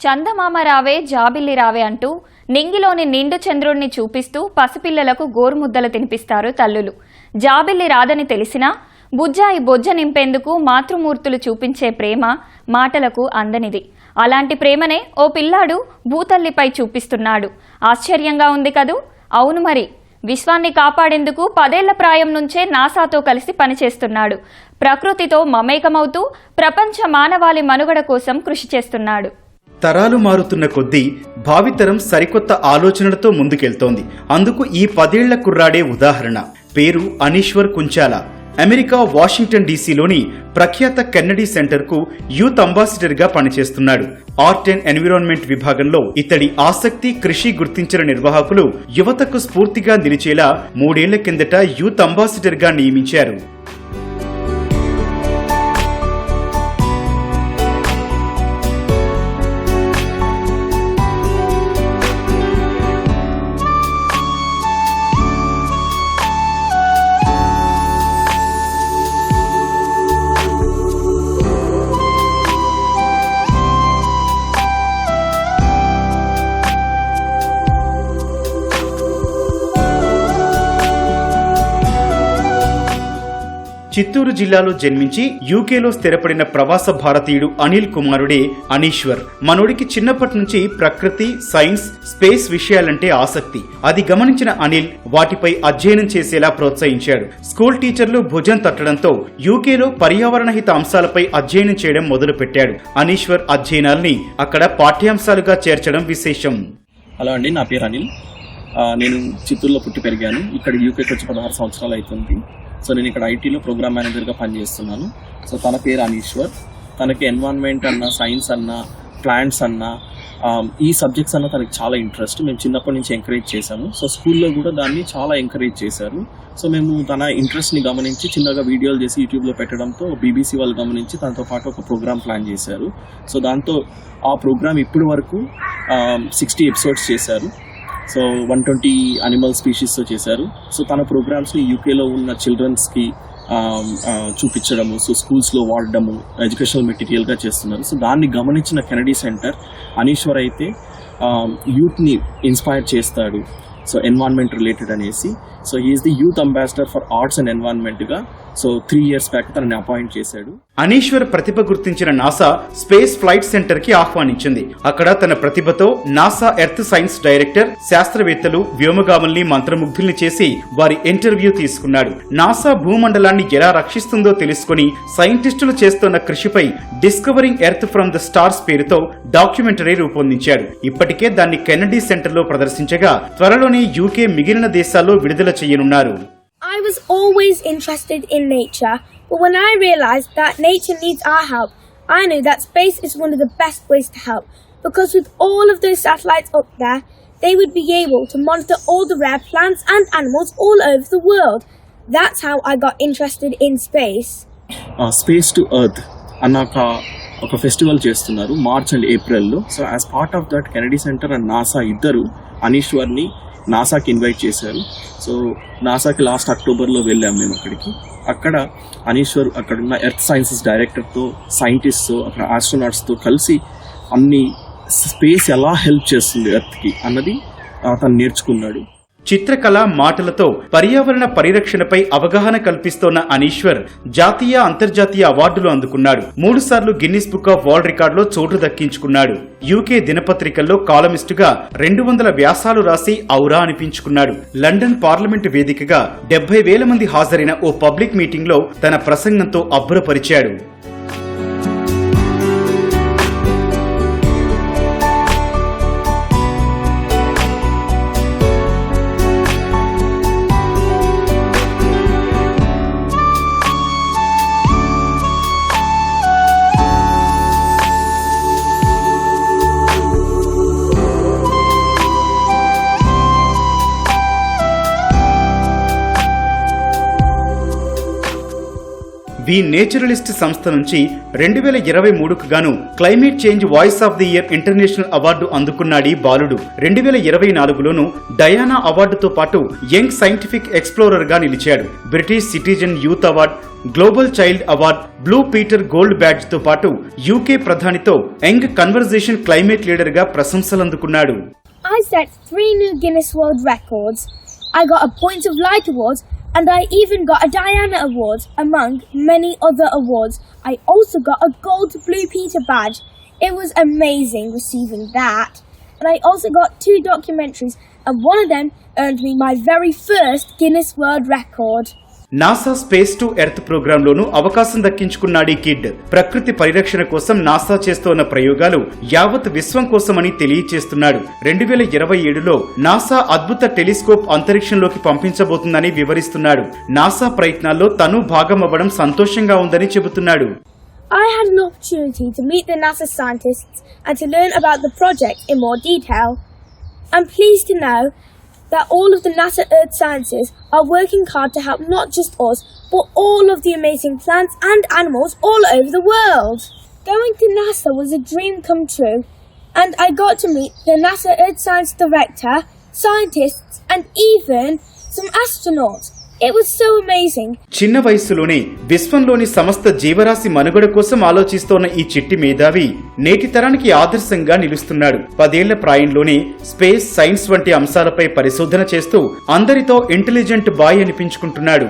చందమామ రావే జాబిల్లి రావే అంటూ నింగిలోని నిండు చంద్రుణ్ణి చూపిస్తూ పసిపిల్లలకు గోరుముద్దలు తినిపిస్తారు తల్లులు. జాబిల్లి రాదని తెలిసినా బుజ్జాయి బొజ్జ నింపేందుకు మాతృమూర్తులు చూపించే ప్రేమ మాటలకు అందనిది. అలాంటి ప్రేమనే ఓ పిల్లాడు భూతల్లిపై చూపిస్తున్నాడు. ఆశ్చర్యంగా ఉంది కదూ? అవును మరి. విశ్వాన్ని కాపాడేందుకు 10 ఏళ్ల ప్రాయం నుంచే నాసాతో కలిసి పనిచేస్తున్నాడు. ప్రకృతితో మమేకమవుతూ ప్రపంచ మానవాళి మనుగడ కోసం కృషి చేస్తున్నాడు. తరాలు మారుతున్న కొద్దీ భావితరం సరికొత్త ఆలోచనలతో ముందుకెళ్తోంది. అందుకు ఈ 10 ఏళ్ల కుర్రాడే ఉదాహరణ. పేరు అనీశ్వర్ కుంచాల. అమెరికా వాషింగ్టన్ డీసీలోని ప్రఖ్యాత కెన్నడీ సెంటర్ కు యూత్ అంబాసిడర్ గా పనిచేస్తున్నాడు. ఆర్ట్ అండ్ ఎన్విరాన్మెంట్ విభాగంలో ఇతడి ఆసక్తి, కృషి గుర్తించిన నిర్వాహకులు యువతకు స్ఫూర్తిగా నిలిచేలా 3 ఏళ్ల కిందట యూత్ అంబాసిడర్ గా నియమించారు. చిత్తూరు జిల్లాలో జన్మించి యూకేలో స్థిరపడిన ప్రవాస భారతీయుడు అనిల్ కుమారుడే అనీశ్వర్. మనోడికి చిన్నప్పటి నుంచి ప్రకృతి, సైన్స్, స్పేస్ విషయాలంటే ఆసక్తి. అది గమనించిన అనిల్ వాటిపై అధ్యయనం చేసేలా ప్రోత్సహించాడు. స్కూల్ టీచర్లు భుజం తట్టడంతో యూకేలో పర్యావరణ హిత అంశాలపై అధ్యయనం చేయడం మొదలుపెట్టాడు. అనీశ్వర్ అధ్యయనాల్ని అక్కడ పాఠ్యాంశాలుగా చేర్చడం విశేషం. హలో అండి, నా పేరు అనిల్. నేను చిత్తూరులో పుట్టి పెరిగాను. ఇక్కడ యూకేకి వచ్చి 16 సంవత్సరాలు అవుతుంది. సో నేను ఇక్కడ ఐటీలో ప్రోగ్రామ్ మేనేజర్గా పనిచేస్తున్నాను. సో తన పేరు అనీశ్వర్. తనకి ఎన్వైరన్మెంట్ అన్న, సైన్స్ అన్న, ప్లాంట్స్ అన్న, ఈ సబ్జెక్ట్స్ అన్న తనకి చాలా ఇంట్రెస్ట్. మేము చిన్నప్పటి నుంచి ఎంకరేజ్ చేశాము. సో స్కూల్లో కూడా దాన్ని చాలా ఎంకరేజ్ చేశారు. సో మేము తన ఇంట్రెస్ట్ని గమనించి చిన్నగా వీడియోలు చేసి యూట్యూబ్లో పెట్టడంతో బీబీసీ వాళ్ళు గమనించి తనతో పాటు ఒక ప్రోగ్రామ్ ప్లాన్ చేశారు. సో దాంతో ఆ ప్రోగ్రామ్ ఇప్పటి వరకు 60 ఎపిసోడ్స్ చేశారు. సో 120 అనిమల్ స్పీషీస్తో చేశారు. సో తన ప్రోగ్రామ్స్ని యూకేలో ఉన్న చిల్డ్రన్స్కి చూపించడము, సో స్కూల్స్లో వాడడము, ఎడ్యుకేషనల్ మెటీరియల్గా చేస్తున్నారు. సో దాన్ని గమనించిన కెనడీ సెంటర్ అనీశ్వర్ అయితే యూత్ని ఇన్స్పైర్ చేస్తాడు. సో ఎన్వైరన్మెంట్ రిలేటెడ్ అనేసి. So he's the youth ambassador for arts and ఎన్వైరన్మెంట్గా సో 3 years బ్యాక్ తనని అపాయింట్ చేశాడు. అనీశ్వర్ ప్రతిభ గుర్తించిన నాసా స్పేస్ ఫ్లైట్ సెంటర్ కి ఆహ్వానించింది. అక్కడ తన ప్రతిభతో నాసా ఎర్త్ సైన్స్ డైరెక్టర్, శాస్త్రవేత్తలు, వ్యోమగాముల్ని మంత్రముగ్ధుల్ని చేసి వారి ఇంటర్వ్యూ తీసుకున్నాడు. నాసా భూమండలాన్ని ఎలా రక్షిస్తుందో తెలుసుకుని సైంటిస్టులు చేస్తున్న కృషిపై discovering earth from the stars పేరుతో డాక్యుమెంటరీ రూపొందించాడు. ఇప్పటికే దాన్ని కెన్నడీ సెంటర్ లో ప్రదర్శించగా త్వరలోనే యూకే మిగిలిన దేశాల్లో విడుదల చేయనున్నారు. I was always interested in nature, but when I realized that nature needs our help, I knew that space is one of the best ways to help, because with all of those satellites up there, they would be able to monitor all the rare plants and animals all over the world. That's how I got interested in space. Space to Earth అన్న ఒక festival చేస్తున్నారు March and ఏప్రిల్లో. So as part of that Kennedy centre and NASA ఇద్దరు అనీశ్వర్ని నాసాకి invite చేశారు. So నాసాకి last అక్టోబర్లో వెళ్ళాము మేము అక్కడికి. అక్కడ అనీశ్వర్ అక్కడున్న ఎర్త్ సైన్సెస్ డైరెక్టర్తో, సైంటిస్ట్తో, అక్కడ ఆస్ట్రోనాట్స్తో కలిసి అన్ని స్పేస్ ఎలా హెల్ప్ చేస్తుంది ఎర్త్కి అన్నది తను నేర్చుకున్నాడు. చిత్రకళ, మాటలతో పర్యావరణ పరిరక్షణపై అవగాహన కల్పిస్తోన్న అనీశ్వర్ జాతీయ, అంతర్జాతీయ అవార్డులు అందుకున్నాడు. 3 సార్లు గిన్నిస్ బుక్ ఆఫ్ వరల్డ్ రికార్డులో చోటు దక్కించుకున్నాడు. యూకే దినపత్రికల్లో కాలమిస్టుగా 200 వ్యాసాలు రాసి ఔరా అనిపించుకున్నాడు. లండన్ పార్లమెంటు వేదికగా 70,000 మంది హాజరైన ఓ పబ్లిక్ మీటింగ్ లో తన ప్రసంగంతో అబ్బురపరిచాడు. వి నేచురలిస్ట్ సంస్థ నుంచి 2023కు గాను climate change voice of the year international award అందుకున్నాడు ఈ బాలుడు. 2024లోను డయానా అవార్డుతో పాటు యంగ్ సైంటిఫిక్ ఎక్స్ప్లోరర్ గా నిలిచాడు. British citizen youth award, global child award, blue peter gold badge తో పాటు యూకే ప్రధానితో యంగ్ కన్వర్జేషన్ క్లైమేట్ లీడర్ గా ప్రశంసలందుకున్నాడు. I set 3 new Guinness World Records. I got a Point of Light Award, and I even got a Diana Award, among many other awards. I also got a Gold Blue Peter badge. It was amazing receiving that. And I also got 2 documentaries, and one of them earned me my very first Guinness World Record. NASA space to earth programme లోను అవకాశం దక్కించుకున్నాడు ఈ kid. ప్రకృతి పరిరక్షణ కోసం NASA చేస్తోన్న ప్రయోగాలు యావత్ విశ్వం కోసమని తెలియచేస్తున్నాడు. 2027లో నాసా అద్భుత టెలిస్కోప్ అంతరిక్షంలోకి పంపించబోతుందని వివరిస్తున్నాడు. నాసా ప్రయత్నాల్లో తను భాగమవ్వడం సంతోషంగా ఉందని చెబుతున్నాడు. I had an opportunity to meet the NASA scientists and to learn about the project in more detail. I'm pleased to know that all of the NASA Earth Sciences are working hard to help not just us, but all of the amazing plants and animals all over the world. Going to NASA was a dream come true, and I got to meet the NASA Earth Science Director, scientists, and even some astronauts. It was so amazing. చిన్న వయసులోనే విశ్వంలోని సమస్త జీవరాశి మనుగడ కోసం ఆలోచిస్తోన్న ఈ చిట్టి మేధావి నేటి తరానికి ఆదర్శంగా నిలుస్తున్నాడు. 10 ఏళ్ల ప్రాయంలోనే స్పేస్, సైన్స్ వంటి అంశాలపై పరిశోధన చేస్తూ అందరితో ఇంటెలిజెంట్ బాయ్ అనిపించుకుంటున్నాడు.